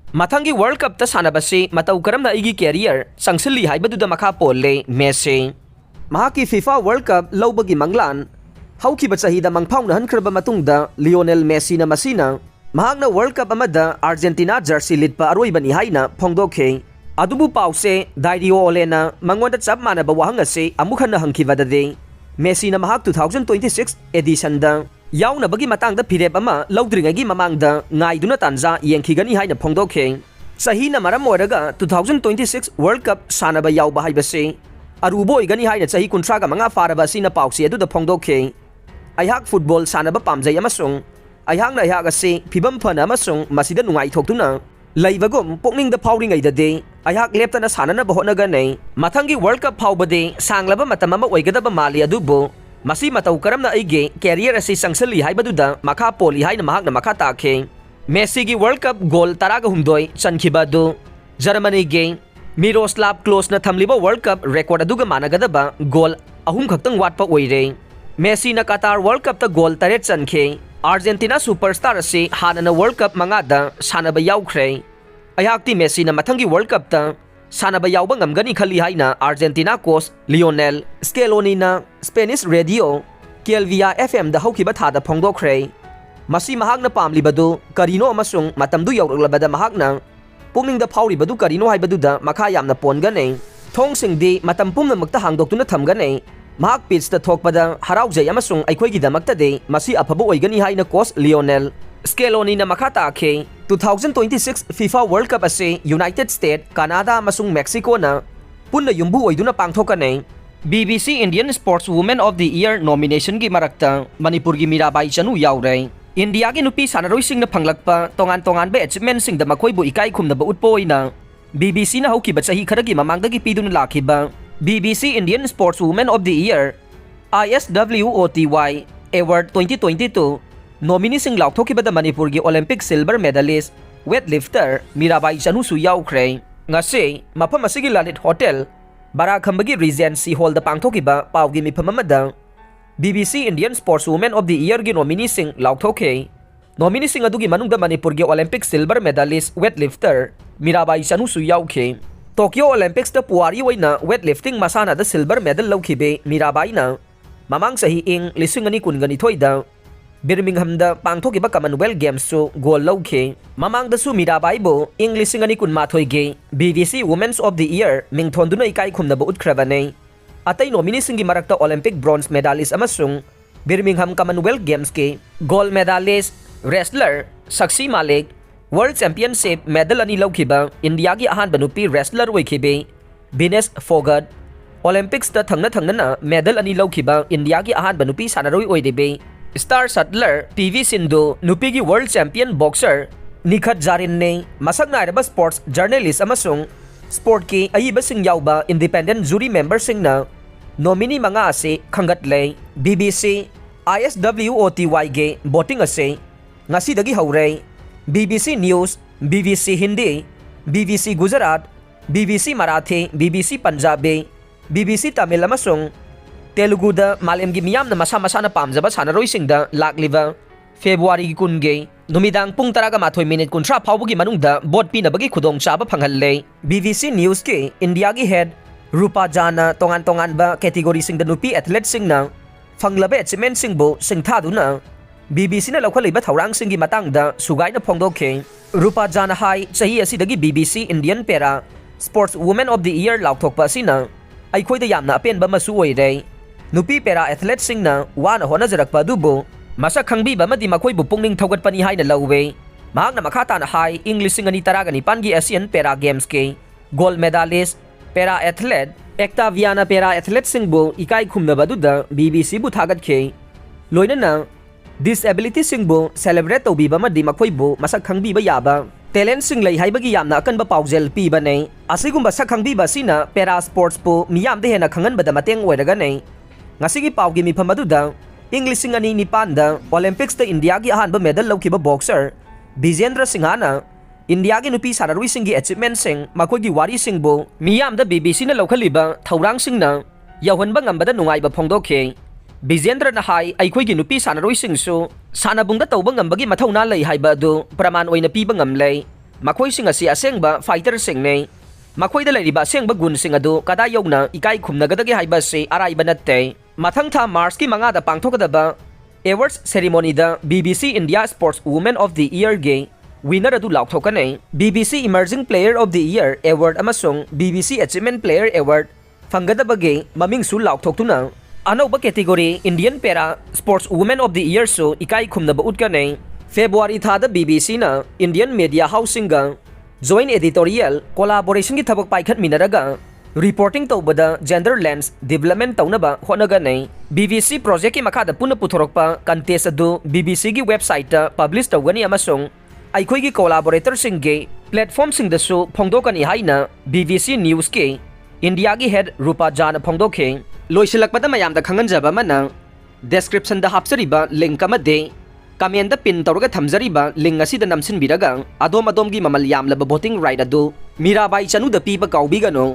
Mathangi World Cup ta Sanabasi Matou Karamna Eigi career Changsilli Haibaduda Makha Polli Messi Mahaki FIFA World Cup laubagi manglan haukiba chahida mangphauna hankraba matungda Lionel Messi na masina mahakna World Cup amada Argentina jersey litpa aroibani haina phongdokhe adubu pause Tabiro olena mangonda chap manaba wahang ase amukhanna hangkibadade Messi na mahak 2026 edition da yauna bagi matangda phirep ama laudringagi mamangda ngaiduna tanja yengkhigani haina phongdokhe sahina maram oiraga 2026 World Cup sanaba yauba haibase arubo igani haina chahi kuntraga manga faraba sina pausi adu da phongdokhe ayhak football sanaba pamjai amasung ayhak na ayhak ase phibam phana amasung masida nungai thoktuna laibagum pokning da phauringai da de ayhak leptana sanana bahotnaga nei mathangi World Cup phaubade sanglaba matamama oigadaba mali adubo Masi Matou Karamna Eigi career ase Changsilli Haibaduda Makha Polli haina mahakna makha takhe Messi gi World Cup goal taraga humdoi chankhibadu Germany gi Miroslav Klose na thamliba World Cup record aduga managadaba goal ahum khaktang watpa oire Messi na Qatar World Cup ta goal taret chankhe Argentina superstar ase Hanna na World Cup mangada sanaba yaukhre ayakti Messi na mathangi World Cup ta sanaba yauba ngamgani khali haina Argentina coach Lionel Scaloni na Spanish radio Kelvia FM da haukiba thada phongdokkhre masi mahakna pamlibadu karino amasung matamdu yauraglabada mahakna pungning da phauribadu karino haibadu makha yamna pongane thongsingdi matam pumnamakta hangdoktuna thamgane mahak pitch ta thokpada haraujai amasung aikhoigi damakta de masi afaba oigani haina coach Lionel Scaloni na makha takhe 2026 FIFA World Cup ase United States, Canada amasung Mexico na punna yumbu oiduna pangthokane BBC Indian Sportswoman of the Year Nominee Singi Marakta Manipur gi Mirabai Chanu Yaore India gi nupi sanaroi sing na phanglakpa tongan be achievement sing da makoi bu ikai khumna ba utpoina BBC na hauki ba chahi kharagi mamangda gi piduna lakhiba BBC Indian Sportswoman of the Year ISWOTY Award 2022 Nominee sing lauthokibada Manipur gi Olympic silver medalist weightlifter Mirabai Chanu Yaore ngase mafam asigi Lalit Hotel Barakhambagi Regency Hall da pangthokiba pawgi mifam amada BBC Indian Sportswoman of the Year gi nominee sing lauthokhe nominee sing adugi manungda Manipur gi Olympic silver medalist weightlifter Mirabai Chanu Yaore Tokyo Olympics ta puari waina weightlifting masana da silver medal laukhibe Mirabai na mamang sahi ing 2022 da Birmingham da pangthokiba Commonwealth Games su gold laukhe mamang da su Mirabai bo ing 2023 ge BBC Women's of the Year mingthonduna ikai khumna ba utkhravane atai nominee singi marakta Olympic bronze medalist amasung Birmingham Commonwealth Games ke gold medalist wrestler Sakshi Malik World Championship medal ani laukhiba India gi ahan banupi wrestler oikhibe Venus Fogart Olympics ta thangna na medal ani laukhiba India gi ahan banupi sanaroi oidebe Star Shutler PV Sindhu nupigi World Champion Boxer Nikhat Jarin ne masak nairaba sports journalist amasung sport ki ayiba sing yauba independent jury member sing na nominee manga ase khangatle BBC ISWOTY ge voting ase ngasi dagi haure BBC News BBC Hindi BBC Gujarat BBC Marathi BBC Punjabi BBC Tamil amasung Telugu da malemgi miyam na masa na pamjaba sanaroi singda lakliba February gi kunge numidang pung taraga mathoi minute kuntra phawbugi manungda bot pinabagi khudong chaba phanghalle BBC News ke India gi head Rupa Jana tongan ba category singda nupi athlete singna phanglabe achievement singbo singthaduna BBC na lokhaliba thaurang singi matangda sugai na phongdokhe Rupa Jana hai chahi asidagi BBC Indian Para Sports Woman of the Year lauthokpa sina aikhoida yamna apenba masu oire nupi para athlete singna wana honajarakpa dubo masa khangbiba madi makoi bu pungning thogatpani haina lawwe mahakna makhata na hai English singani taragani pangi Asian Para Games ke gold medalist para athlete ekta viana para athlete singbo ikai khumna baduda BBC bu thagat khe loinana disability singbo celebrate tobiba madi makoi bu masa khangbiba yaba talent sing lei haibagi yamna akanba paujel piba nei asigumba sakhangbiba sina para sports po miyam de hena khangan bada mateng oiraga nei ngasigi pawgi mifam aduda English singani nipanda Olympics ta India gi ahanba medal laukiba boxer Bijendra Singhana India gi nupi sanarui singi achievement sing makogi wari singbo miyam da BBC na lokhaliba thaurang singna yawhanba ngambada nungaiba phongdokhe Bijendra na hai aikhoigi nupi sanaroi singsu sanabungda tawba ngambagi mathau na lei haiba du praman oina piba ngamlei makhoi sing asi asengba fighter singne makhoi da leriba asengba gun sing adu kada yogna ikai khumnagadagi haiba se araiba natte mathang tha Mars ki manga da pangthokadaba awards ceremony da BBC India Sportswoman of the Year ge winner adu laukthokane BBC Emerging Player of the Year award amasung BBC Achievement Player award fanggadabage maming su laukthokuna anauba category Indian Para Sportswoman of the Year so ikai khumnaba utkane February thada BBC na Indian Media Housing ga joint editorial collaboration ki thabak paikhat minaraga reporting tawbada gender lens development tawnaba honaga nei BBC project ki makha da puna puthorokpa contest adu BBC gi website ta publish tawgani amasung aikhoi gi collaborator sing ge platform sing da su phongdokani haina BBC News ke India gi head Rupa Jana phongdokhe loisilakpada mayam da khanganjaba mana description da hapsariba link amade comment da pin tawraga thamjariba link asida namsin biraga adom gi mamal yamlaba voting right adu Mirabai Chanu da piba kaubigano